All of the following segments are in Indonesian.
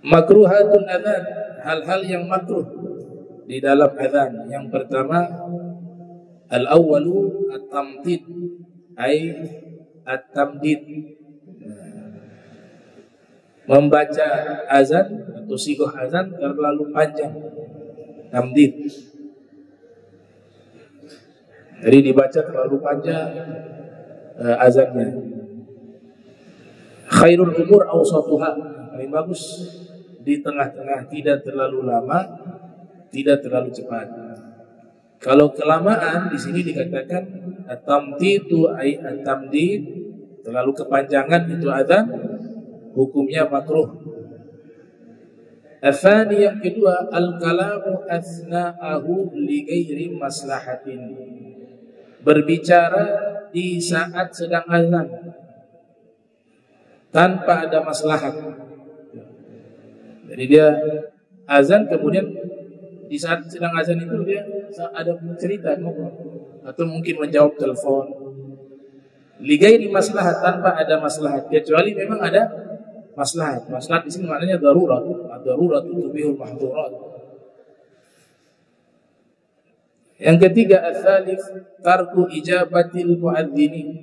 Makruhatun adzan, hal-hal yang makruh di dalam adzan. Yang pertama, al-awwalu at-tamdid, ay at-tamdid, membaca azan atau sigoh azan terlalu panjang, tamdid. Jadi dibaca terlalu panjang azannya. Khairul umur awsatuha, paling bagus di tengah-tengah, tidak terlalu lama, tidak terlalu cepat. Kalau kelamaan di sini dikatakan at-tamdidu ay at-tamdid, terlalu kepanjangan itu azan, hukumnya makruh. Tsani, yang kedua, al-kalamu asna'ahu li ghairi maslahatin, berbicara di saat sedang azan tanpa ada maslahat. Jadi dia azan, kemudian di saat sedang azan itu dia ada cerita atau mungkin menjawab telepon. Li ghairi maslahat, tanpa ada maslahat, kecuali memang ada maslahat. Maslahat di sini maknanya darurat. Ad-darurat tubihul mahdhurat. Yang ketiga, ats-tsalits tarku ijabatil muadzini,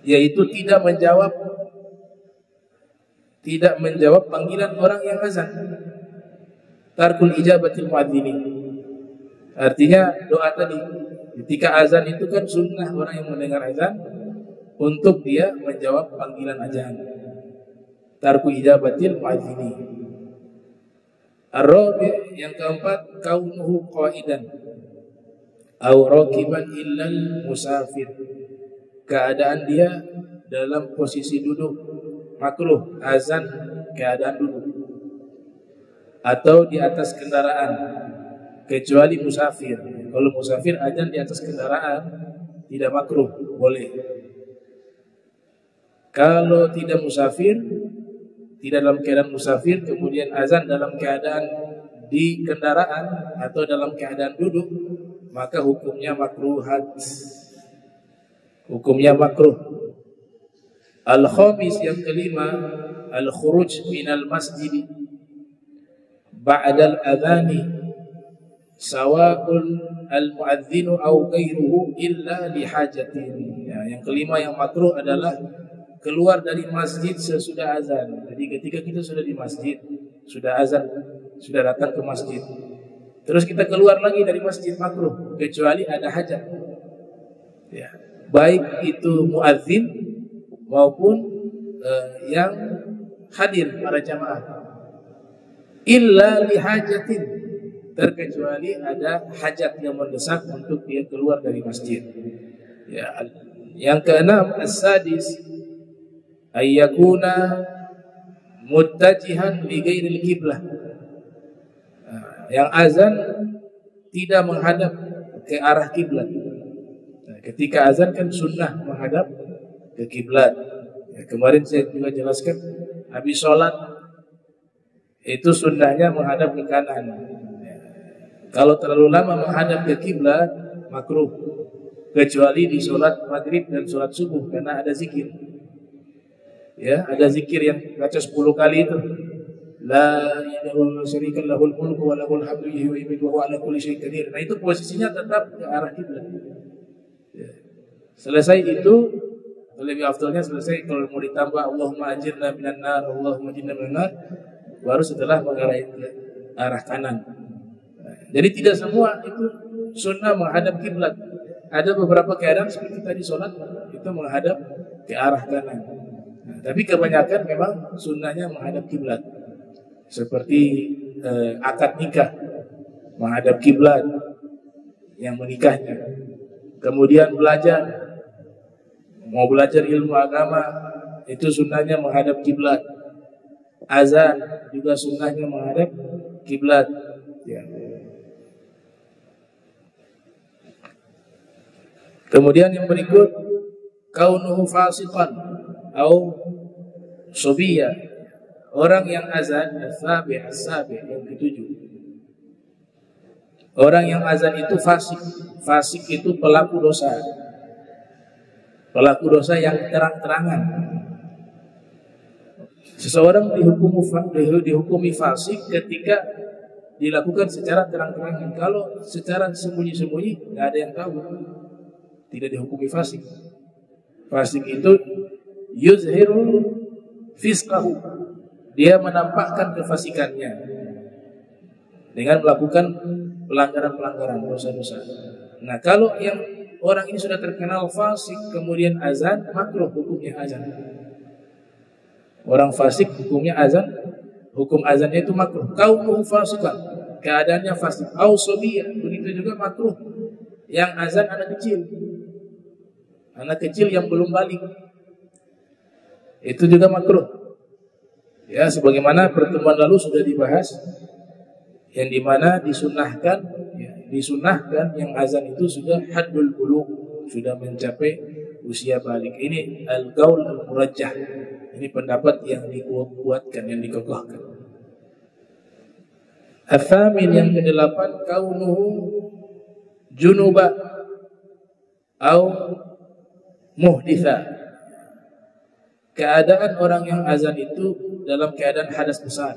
yaitu tidak menjawab panggilan orang yang azan. Tarkul ijabatil muadzini, artinya doa tadi. Ketika azan itu kan sunnah orang yang mendengar azan untuk dia menjawab panggilan azan. Tarku ijabatil muadzini. Ar-rabi', yang keempat, kaunuhu qa'idan aw rakiban illal musafir, keadaan dia dalam posisi duduk, makruh azan keadaan duduk, atau di atas kendaraan, kecuali musafir. Kalau musafir azan di atas kendaraan tidak makruh, boleh. Kalau tidak musafir, tidak dalam keadaan musafir, kemudian azan dalam keadaan di kendaraan atau dalam keadaan duduk, maka hukumnya makruhat, hukumnya makruh. Al-khamis, yang kelima, al-khuruj minal masjid ba'dal adhani sawa'un al-muadzinu aw ghairuhu illa lihajatin. Ya, yang kelima yang makruh adalah keluar dari masjid sesudah azan. Jadi ketika kita sudah di masjid, sudah azan, sudah datang ke masjid, terus kita keluar lagi dari masjid, makruh, kecuali ada hajat. Ya, baik itu muadzin maupun yang hadir para jamaah. Illa lihajatin, terkecuali ada hajat yang mendesak untuk dia keluar dari masjid. Ya, yang keenam, as-sadis ayyakuna muttajihan li ghairil qiblah, yang azan tidak menghadap ke arah kiblat. Ketika azan kan sunnah menghadap ke kiblat. Ya, kemarin saya juga jelaskan, habis sholat itu sunnahnya menghadap ke kanan. Ya, kalau terlalu lama menghadap ke kiblat makruh, kecuali di sholat maghrib dan sholat subuh, karena ada zikir. Ya, ada zikir yang baca 10 kali itu. La ilaha illallah syarika lahul mulku wa lahul hamdu wa yuhyi wa huwa ala kulli syai'in qadir. Nah, itu posisinya tetap ke arah kiblat. Ya. Selesai itu, lebih afdalnya selesai kalau mau ditambah Allahumma ajirna minan nar, Allahumma ajirna minan nar, baru setelah mengarah ke arah kanan. Nah, jadi tidak semua itu sunnah menghadap kiblat. Ada beberapa keadaan seperti tadi sholat itu menghadap ke arah kanan. Nah, tapi kebanyakan memang sunnahnya menghadap kiblat. Seperti akad nikah menghadap kiblat yang menikahnya. Kemudian mau belajar ilmu agama, itu sunnahnya menghadap kiblat. Azan juga sunnahnya menghadap kiblat. Ya. Kemudian yang berikut, kaunuhu fasiqan au sobiyya, orang yang azan, as-sabi' yang ketujuh, orang yang azan itu fasik. Fasik itu pelaku dosa. pelaku dosa yang terang-terangan. Seseorang dihukumi fasik ketika dilakukan secara terang-terangan. Kalau secara sembunyi-sembunyi, nggak ada yang tahu, tidak dihukumi fasik. Fasik itu yuzhiru fisqahu, dia menampakkan kefasikannya dengan melakukan pelanggaran-pelanggaran, dosa-dosa. Nah, kalau yang orang ini sudah terkenal fasik kemudian azan, makruh hukumnya azan. Orang fasik hukumnya azan, hukum azannya itu makruh. Kaunuhu fasikan, keadaannya fasik. Au sobiyah, begitu juga makruh yang azan anak kecil. Anak kecil yang belum balik, itu juga makruh. Ya, sebagaimana pertemuan lalu sudah dibahas, yang dimana disunahkan yang azan itu sudah haddul bulugh, sudah mencapai usia balik. Ini al-qaul al-murajjah. Ini pendapat yang dikuatkan, yang dikokohkan. Al-thamin, yang ke-8, kaunuhu junuba au muhditha, keadaan orang yang azan itu dalam keadaan hadas besar,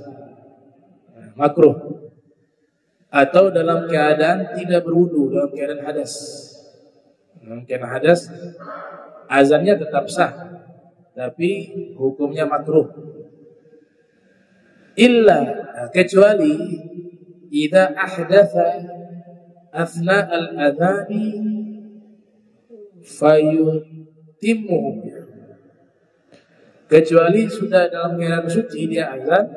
makruh, atau dalam keadaan tidak berwudu, dalam keadaan hadas. Dalam keadaan hadas, azannya tetap sah, tapi hukumnya makruh. Illa, kecuali idza ahdatha athna al-adhani fayutimmu, kecuali sudah dalam keadaan suci dia azan,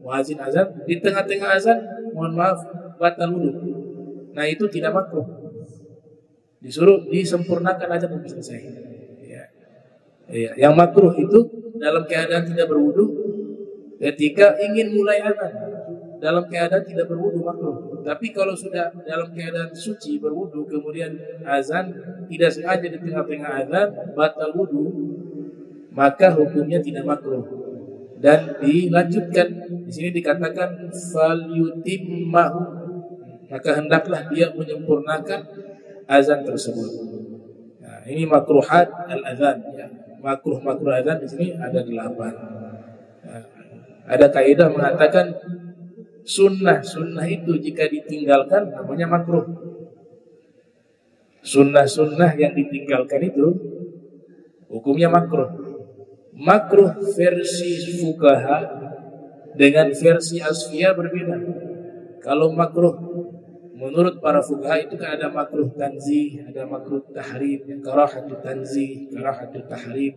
muazin azan, di tengah-tengah azan, mohon maaf, batal wudu. Nah, itu tidak makruh. Disuruh disempurnakan azan sampai selesai. Yang makruh itu dalam keadaan tidak berwudu, ketika ingin mulai azan dalam keadaan tidak berwudu makruh. Tapi kalau sudah dalam keadaan suci berwudu kemudian azan tidak sengaja di tengah-tengah azan batal wudu, maka hukumnya tidak makruh. Dan dilanjutkan di sini dikatakan falyutimmahu, maka hendaklah dia menyempurnakan azan tersebut. Nah, ini makruhat al-azan, ya. Makruh azan di sini ada 8. Nah, ada kaidah mengatakan sunnah itu jika ditinggalkan namanya makruh. Sunnah yang ditinggalkan itu hukumnya makruh. Makruh versi fuqaha dengan versi asfiyah berbeda. Kalau makruh menurut para fuqaha itu kan ada makruh tanzih, ada makruh tahrim, karahatut tanzih, karahatut tahrim.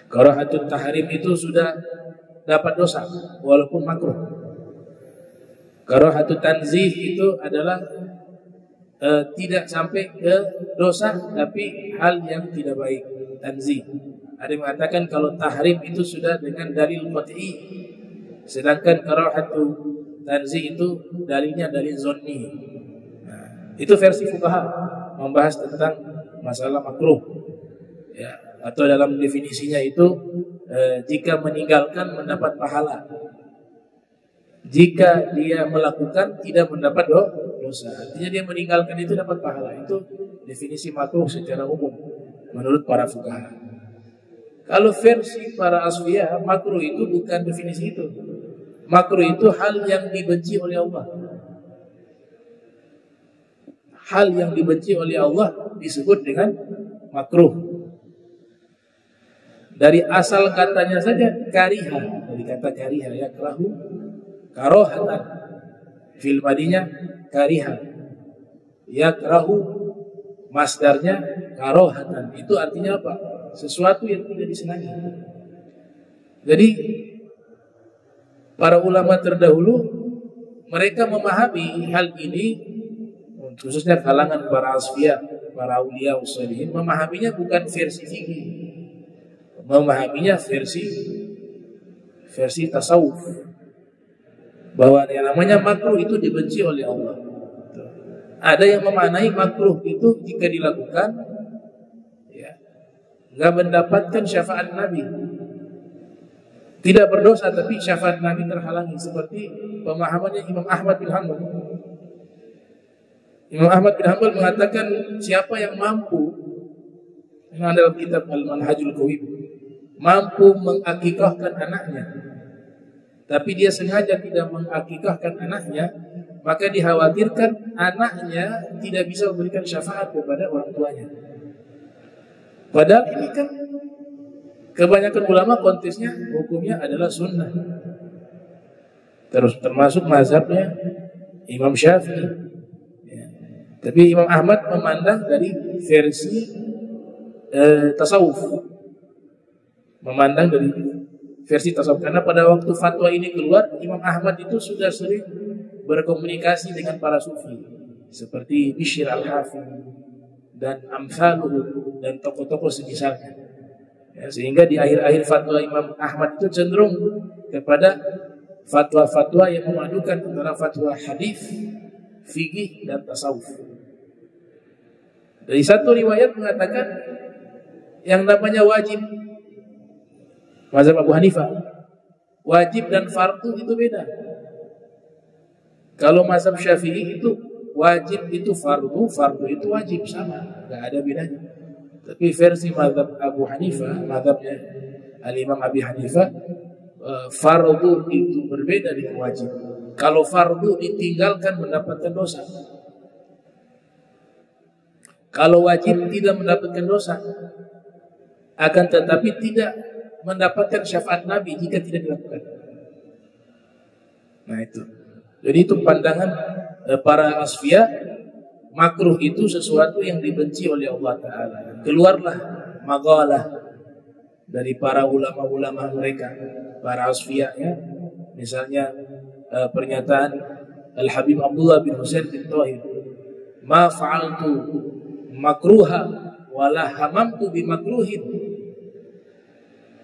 Karahatut tahrim itu sudah dapat dosa walaupun makruh. Karahatut tanzih itu adalah tidak sampai ke dosa tapi hal yang tidak baik, tanzih. Ada yang mengatakan kalau tahrim itu sudah dengan dalil qat'i, sedangkan karahatut tanzih itu dalilnya dalil zonni. Nah, itu versi fuqaha membahas tentang masalah makruh, ya, atau dalam definisinya itu jika meninggalkan mendapat pahala, jika dia melakukan tidak mendapat dosa, artinya dia meninggalkan itu dapat pahala. Itu definisi makruh secara umum menurut para fuqaha. Kalau versi para asfiyah, makruh itu bukan definisi itu. Makruh itu hal yang dibenci oleh Allah. Hal yang dibenci oleh Allah disebut dengan makruh. Dari asal katanya saja kariha, dari kata kariha, ya, kerahu, karohatan, fil madinya kariha, ya, kerahu, masdarnya karohatan. Itu artinya apa? Sesuatu yang tidak disenangi. Jadi para ulama terdahulu mereka memahami hal ini, khususnya kalangan para asfiyah, para auliya ushalihin, memahaminya bukan versi fikih, memahaminya versi tasawuf, bahwa yang namanya makruh itu dibenci oleh Allah. Ada yang memaknai makruh itu jika dilakukan, ya, nggak mendapatkan syafaat Nabi, tidak berdosa tapi syafaat Nabi terhalangi, seperti pemahamannya Imam Ahmad bin Hanbal. Imam Ahmad bin Hanbal mengatakan siapa yang mampu Memang dalam kitab Al-Manhajul Qawim, mampu mengakikahkan anaknya, tapi dia sengaja tidak mengakikahkan anaknya, maka dikhawatirkan anaknya tidak bisa memberikan syafaat kepada orang tuanya. Padahal ini kan kebanyakan ulama konteksnya hukumnya adalah sunnah. Terus termasuk mazhabnya Imam Syafi'i. Ya. Tapi Imam Ahmad memandang dari versi tasawuf. Memandang dari versi tasawuf. Karena pada waktu fatwa ini keluar, Imam Ahmad itu sudah sering berkomunikasi dengan para sufi. Seperti Bishr al-Hafi dan amsaluhu dan tokoh-tokoh semisalnya. Ya, sehingga di akhir-akhir fatwa Imam Ahmad itu cenderung kepada fatwa-fatwa yang memadukan antara fatwa hadis, fikih dan tasawuf. Dari satu riwayat mengatakan yang namanya wajib, mazhab Abu Hanifah, wajib dan fardu itu beda. Kalau mazhab Syafi'i itu wajib itu fardu, fardu itu wajib, sama, nggak ada bedanya. Tapi versi mazhab Abu Hanifah, mazhabnya Al-Imam Abi Hanifah, fardu itu berbeda dengan wajib. Kalau fardu ditinggalkan mendapatkan dosa. Kalau wajib tidak mendapatkan dosa. Akan tetapi tidak mendapatkan syafaat Nabi jika tidak dilakukan. Nah itu. Jadi itu pandangan para asfiya, makruh itu sesuatu yang dibenci oleh Allah Ta'ala. Keluarlah maqalah dari para ulama-ulama mereka, para asfiya ya. Misalnya pernyataan Al-Habib Abdullah bin Husain bin Thahir, ma fa'altu makruha wala hamamtu bi makruhin.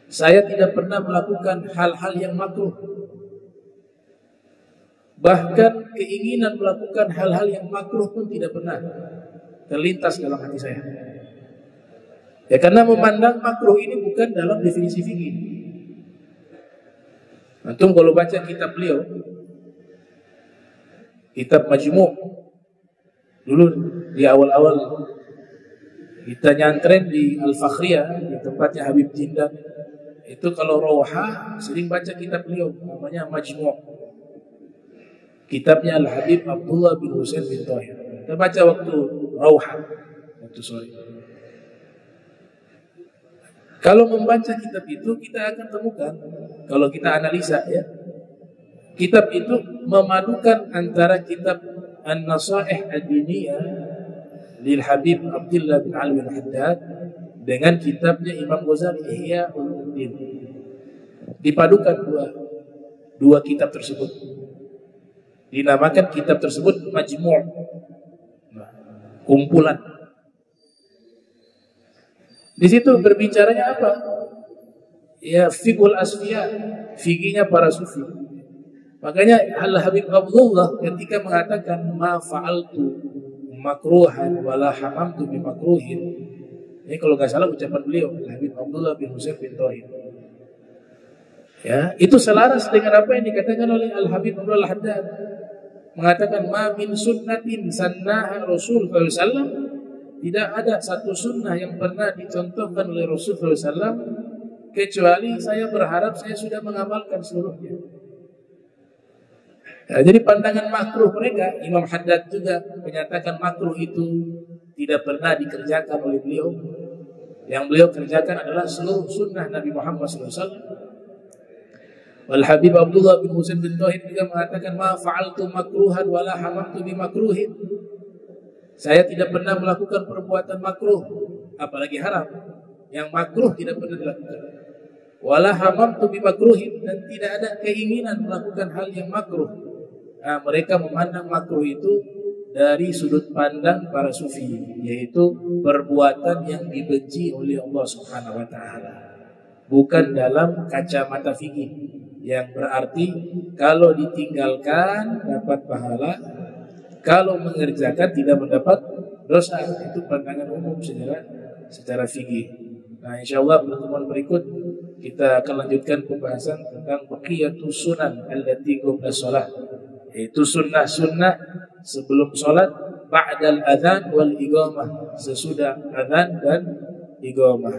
Saya tidak pernah melakukan hal-hal yang makruh, bahkan keinginan melakukan hal-hal yang makruh pun tidak pernah terlintas dalam hati saya. Ya karena memandang makruh ini bukan dalam definisi fikih. Antum kalau baca kitab beliau, kitab Majmu', dulu di awal-awal kita nyantren di Al-Fakhriyah, di tempatnya Habib Jindan, itu kalau roha sering baca kitab beliau, namanya Majmu'. Kitabnya Al-Habib Abdullah bin Husain bin Thahir. Kita baca waktu rauha, waktu sore. Kalau membaca kitab itu kita akan temukan, kalau kita analisa ya, kitab itu memadukan antara kitab An-Nasaih Ad-Diniyah lil Habib Abdullah bin Alwi Al-Haddad dengan kitabnya Imam Ghazali Ihya Ulumuddin. Dipadukan dua kitab tersebut. Dinamakan kitab tersebut Majmu', kumpulan. Di situ berbicaranya apa? Ya fiqhul asfiya, fikihnya para sufi. Makanya Al-Habib Abdullah ketika mengatakan ma fa'altu makruhan wala hamamtu bi makruhin. Ini kalau nggak salah ucapan beliau, Al-Habib Abdullah bin Husain bin Thahir. Ya, itu selaras dengan apa yang dikatakan oleh Al-Habib Abdullah Al-Haddad. Mengatakan ma min sunnatin sannaha Rasul sallallahu alaihi wasallam, tidak ada satu sunnah yang pernah dicontohkan oleh Rasul sallallahu alaihi wasallam kecuali saya berharap saya sudah mengamalkan seluruhnya. Nah, jadi pandangan makruh mereka, Imam Haddad juga menyatakan makruh itu tidak pernah dikerjakan oleh beliau. Yang beliau kerjakan adalah seluruh sunnah Nabi Muhammad SAW. Wal-Habib Abdullah bin Husain bin Thahir juga mengatakan ma fa'altu makruhan wala hamamtu bi makruhin. Saya tidak pernah melakukan perbuatan makruh, apalagi haram. Yang makruh tidak pernah dilakukan. Wala hamamtu bi makruhin, dan tidak ada keinginan melakukan hal yang makruh. Nah, mereka memandang makruh itu dari sudut pandang para sufi, yaitu perbuatan yang dibenci oleh Allah Subhanahu wa taala. Bukan dalam kacamata fikih yang berarti kalau ditinggalkan dapat pahala, kalau mengerjakan tidak mendapat dosa. Itu pandangan umum secara fikih. Nah, insyaallah pertemuan berikut kita akan lanjutkan pembahasan tentang baqiyatus sunan allati qabla shalah, yaitu sunnah-sunnah sebelum sholat, ba'dal adzan wal iqamah, sesudah adzan dan iqamah.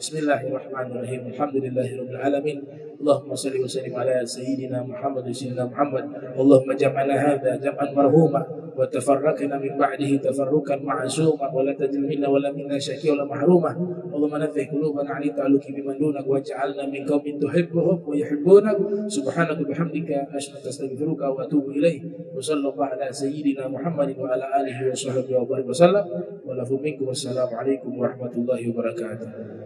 Bismillahirrahmanirrahim. Alhamdulillahirabbil alamin. Allahumma shalli wa sallim ala sayyidina Muhammad Allahumma jam'ana hadza jam'an marhuma wa tafarraqna min ba'dihi tafarruqan ma'suma wa la tajil minna wa la minna syaqiyya wa la mahruma. Allahumma nadhi qulubana 'ala ta'alluqi biman dunak waj'alna min qaumin tuhibbuhum wa yuhibbunak. Subhanaka bihamdika asyhadu an la ilaha illa anta astaghfiruka wa atubu ilaik. Wa sallallahu ala sayyidina Muhammad wa ala alihi wa sahbihi wa barik wa sallam. Wa lafu minkum wassalamu alaikum warahmatullahi wabarakatuh.